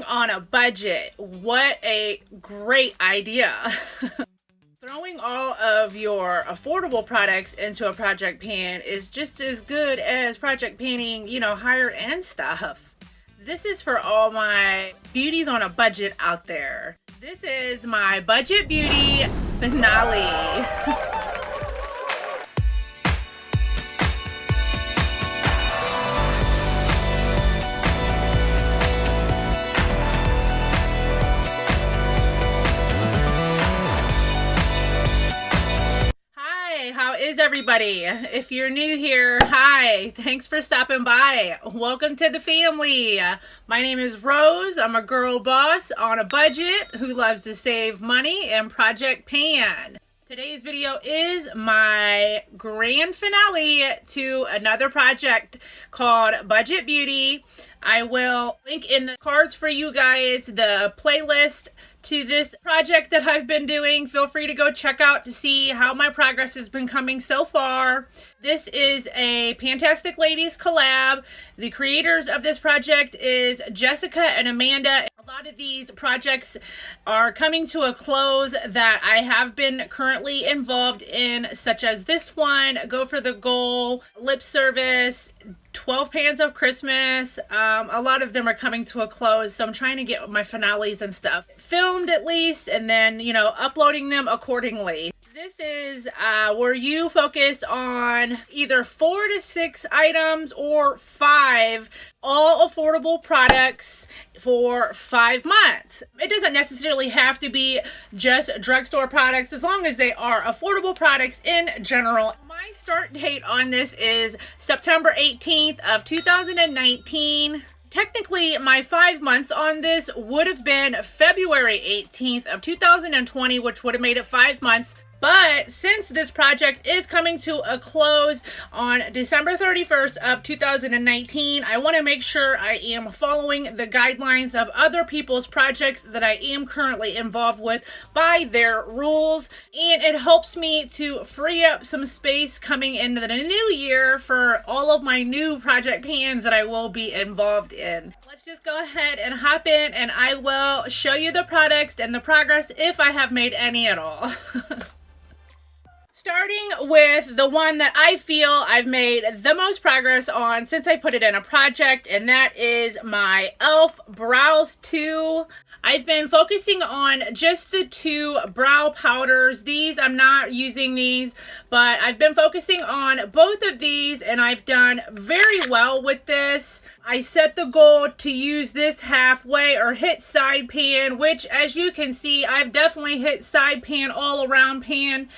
Staying on a budget. What a great idea. Throwing all of your affordable products into a project pan is just as good as project panning, higher end stuff. This is for all my beauties on a budget out there. This is my budget beauty finale. How is everybody? If you're new here, hi, thanks for stopping by. Welcome to the family. My name is Rose. I'm a girl boss on a budget who loves to save money and project pan. Today's video is my grand finale to another project called Budget Beauty. I will link in the cards for you guys the playlist to this project that I've been doing. Feel free to go check out to see how my progress has been coming so far. This is a Fantastic Ladies collab. The creators of this project is Jessica and Amanda. A lot of these projects are coming to a close that I have been currently involved in, such as this one, Go for the Goal, Lip Service, 12 Pans of Christmas. A lot of them are coming to a close, so I'm trying to get my finales and stuff filmed at least, and then, uploading them accordingly. This is where you focus on either 4 to 6 items or 5 all affordable products for 5 months. It doesn't necessarily have to be just drugstore products, as long as they are affordable products in general. My start date on this is September 18th of 2019. Technically, my 5 months on this would have been February 18th of 2020, which would have made it 5 months. But since this project is coming to a close on December 31st of 2019, I want to make sure I am following the guidelines of other people's projects that I am currently involved with by their rules. And it helps me to free up some space coming into the new year for all of my new project pans that I will be involved in. Let's just go ahead and hop in, and I will show you the products and the progress if I have made any at all. Starting with the one that I feel I've made the most progress on since I put it in a project, and that is my e.l.f. Brows 2. I've been focusing on just the 2 brow powders. I'm not using these, but I've been focusing on both of these, and I've done very well with this. I set the goal to use this halfway or hit side pan, which, as you can see, I've definitely hit side pan, all around pan,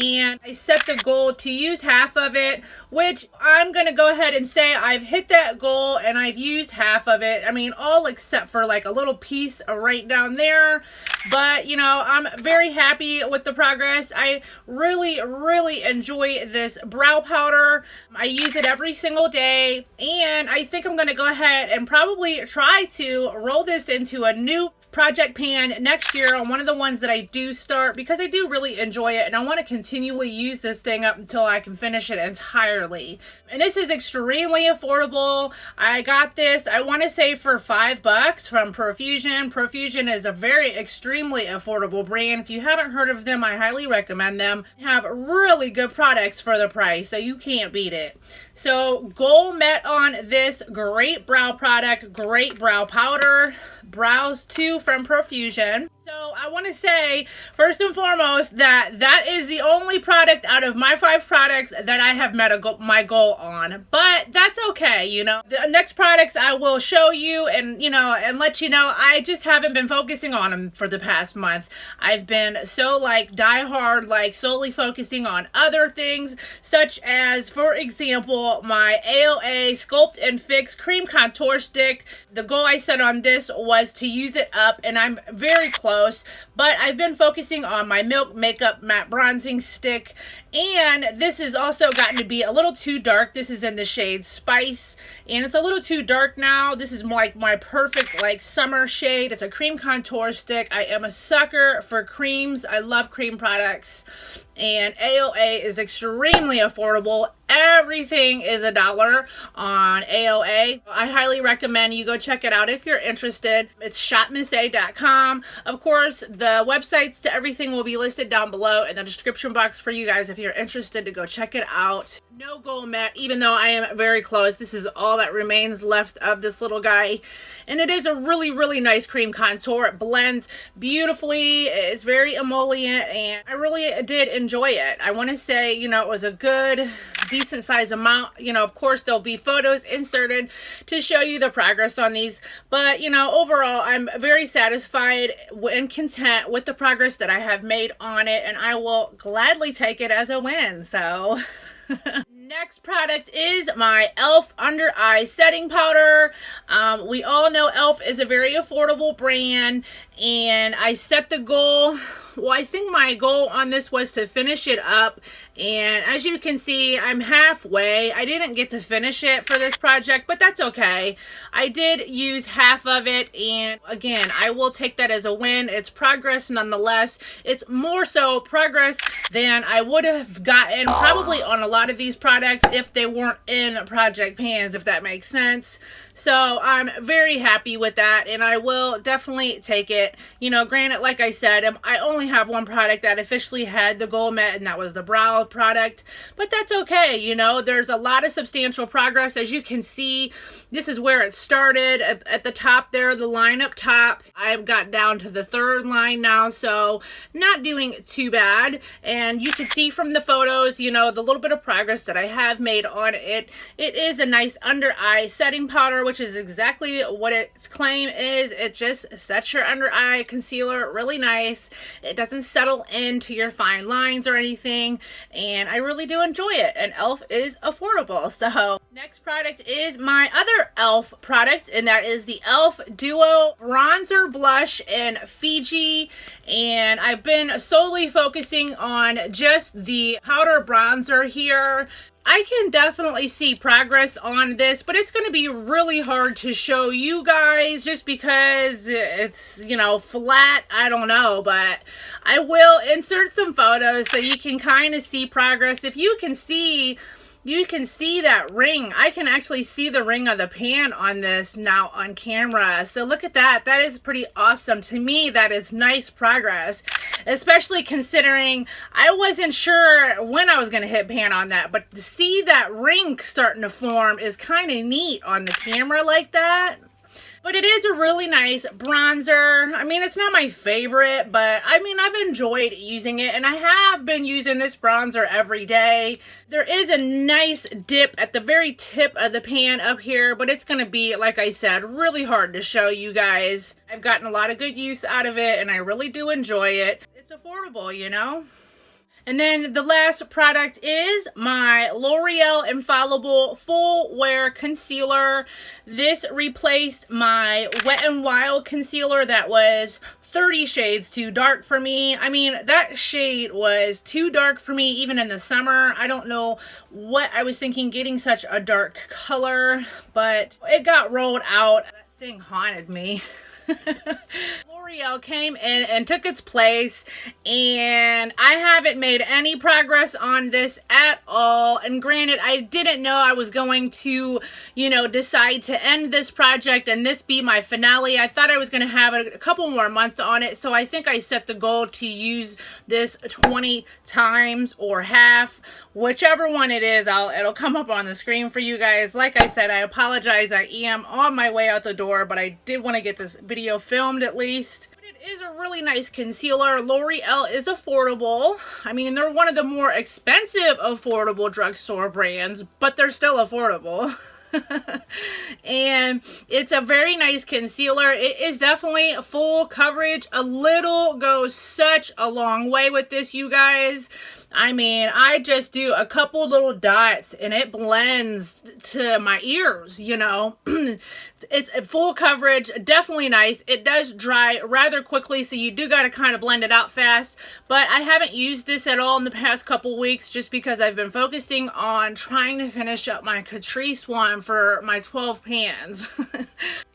and I set the goal to use half of it, which I'm going to go ahead and say I've hit that goal and I've used half of it. I mean, all except for like a little piece right down there, but I'm very happy with the progress. I really enjoy this brow powder. I use it every single day, and I think I'm going to go ahead and probably try to roll this into a new project pan next year on one of the ones that I do start, because I do really enjoy it and I want to continually use this thing up until I can finish it entirely. And this is extremely affordable. I got this, I want to say, for $5 from Profusion. Profusion is a very extremely affordable brand. If you haven't heard of them, I highly recommend them. They have really good products for the price, so you can't beat it. So goal met on this great brow product, great brow powder, Brows 2 from Profusion. So I want to say, first and foremost, that is the only product out of my 5 products that I have met my goal on. But that's okay, The next products I will show you and, and let you know. I just haven't been focusing on them for the past month. I've been so, die hard, solely focusing on other things, such as, for example, my AOA Sculpt and Fix Cream Contour Stick. The goal I set on this was to use it up, and I'm very close. but I've been focusing on my Milk Makeup Matte Bronzing Stick, and this has also gotten to be a little too dark. This is in the shade Spice, and it's a little too dark now. This is like my perfect like summer shade. It's a cream contour stick. I am a sucker for creams. I love cream products, and AOA is extremely affordable. Everything is $1 on AOA. I highly recommend you go check it out if you're interested. It's shopmissa.com. Of course, the websites to everything will be listed down below in the description box for you guys if you're interested to go check it out. No gold matte, even though I am very close. This is all that remains left of this little guy. And it is a really, really nice cream contour. It blends beautifully. It's very emollient, and I really did enjoy it. I want to say, you know, it was a good, decent size amount. You know, of course, there'll be photos inserted to show you the progress on these. But, you know, overall, I'm very satisfied and content with the progress that I have made on it, and I will gladly take it as a win. So... Next product is my e.l.f. Under Eye Setting Powder. We all know e.l.f. is a very affordable brand, and I set the goal. Well, I think my goal on this was to finish it up, and as you can see, I'm halfway. I didn't get to finish it for this project, but that's okay. I did use half of it, and again, I will take that as a win. It's progress nonetheless. It's more so progress than I would have gotten probably on a lot of these products if they weren't in project pans, if that makes sense. So I'm very happy with that, and I will definitely take it. You know, granted, like I said, I only have one product that officially had the gold matte, and that was the brow product, but that's okay. You know, there's a lot of substantial progress. As you can see, this is where it started at the top there, the line up top. I've got down to the third line now, so not doing too bad. And you can see from the photos, you know, the little bit of progress that I have made on it. It is a nice under eye setting powder, which is exactly what its claim is. It just sets your under eye concealer really nice. It doesn't settle into your fine lines or anything, and I really do enjoy it, and e.l.f. is affordable. So next product is my other e.l.f. product, and that is the e.l.f. Duo Bronzer Blush in Fiji, and I've been solely focusing on just the powder bronzer here. I can definitely see progress on this, but it's going to be really hard to show you guys just because it's, you know, flat. I don't know, but I will insert some photos so you can kind of see progress. If you can see that ring. I can actually see the ring of the pan on this now on camera. So look at that. That is pretty awesome. To me, that is nice progress, especially considering I wasn't sure when I was going to hit pan on that. But to see that ring starting to form is kind of neat on the camera like that. But it is a really nice bronzer. I mean, it's not my favorite, but I mean, I've enjoyed using it, and I have been using this bronzer every day. There is a nice dip at the very tip of the pan up here, but it's going to be, like I said, really hard to show you guys. I've gotten a lot of good use out of it, and I really do enjoy it. It's affordable, you know? And then the last product is my L'Oreal Infallible Full Wear Concealer. This replaced my Wet n Wild concealer that was 30 shades too dark for me. I mean, that shade was too dark for me even in the summer. I don't know what I was thinking getting such a dark color, but it got rolled out. That thing haunted me. L'Oreal came in and took its place, and I haven't made any progress on this at all. And granted, I didn't know I was going to, you know, decide to end this project and this be my finale. I thought I was going to have a couple more months on it, so I think I set the goal to use this 20 times or half, whichever one it is. It'll come up on the screen for you guys. Like I said, I apologize. I am on my way out the door, but I did want to get this video filmed at least. But it is a really nice concealer. L'Oreal is affordable. I mean, they're one of the more expensive affordable drugstore brands, but they're still affordable. And it's a very nice concealer. It is definitely full coverage. A little goes such a long way with this, you guys. I mean, I just do a couple little dots and it blends to my ears, you know. It's full coverage, definitely nice. It does dry rather quickly, so you do got to kind of blend it out fast. But I haven't used this at all in the past couple weeks just because I've been focusing on trying to finish up my Catrice one for my 12 pans.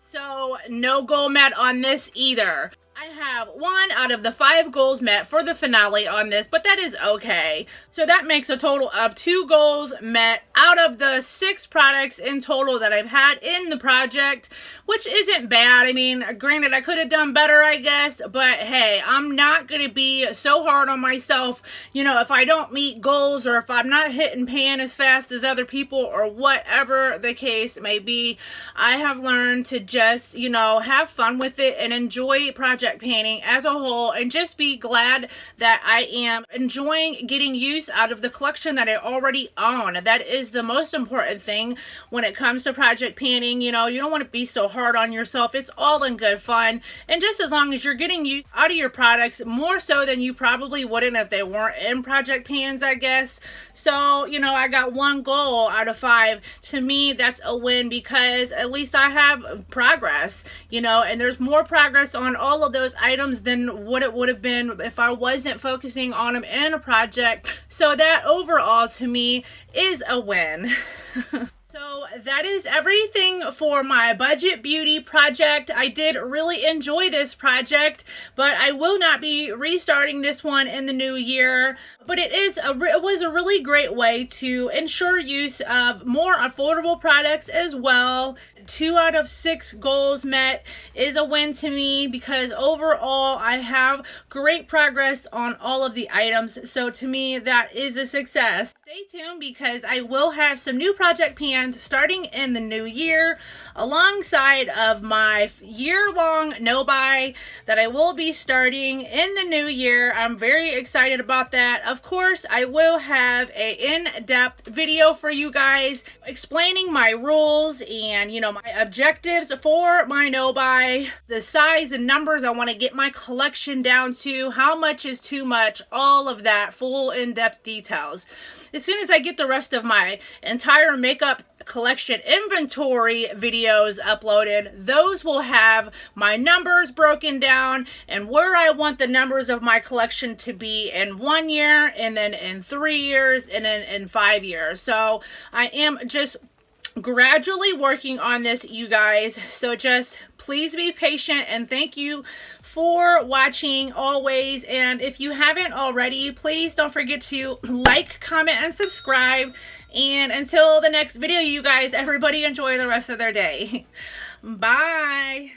So no goal met on this either. I have 1 out of the 5 goals met for the finale on this, but that is okay. So that makes a total of 2 goals met out of the 6 products in total that I've had in the project, which isn't bad. I mean, granted, I could have done better, I guess, but hey, I'm not going to be so hard on myself, you know, if I don't meet goals or if I'm not hitting pan as fast as other people or whatever the case may be. I have learned to just, you know, have fun with it and enjoy project painting as a whole and just be glad that I am enjoying getting use out of the collection that I already own. That is the most important thing when it comes to project painting. You know, you don't want to be so hard on yourself. It's all in good fun, and just as long as you're getting use out of your products more so than you probably wouldn't if they weren't in project pans, I guess. So, you know, I got 1 goal out of 5. To me, that's a win because at least I have progress, you know, and there's more progress on all of those items than what it would have been if I wasn't focusing on them in a project. So that overall to me is a win. So that is everything for my budget beauty project. I did really enjoy this project, but I will not be restarting this one in the new year. But it was a really great way to ensure use of more affordable products as well. 2 out of 6 goals met is a win to me because overall I have great progress on all of the items. So to me, that is a success. Stay tuned because I will have some new project pans starting in the new year alongside of my year-long no-buy that I will be starting in the new year. I'm very excited about that. Of course, I will have a in-depth video for you guys explaining my rules and, you know, my objectives for my no-buy, the size and numbers I want to get my collection down to, how much is too much, all of that full in-depth details. As soon as I get the rest of my entire makeup collection inventory videos uploaded, those will have my numbers broken down and where I want the numbers of my collection to be in 1 year, and then in 3 years, and then in 5 years. So I am just gradually working on this, you guys. So just please be patient, and thank you for watching always. And if you haven't already, please don't forget to like, comment, and subscribe. And until the next video, you guys, everybody enjoy the rest of their day. Bye.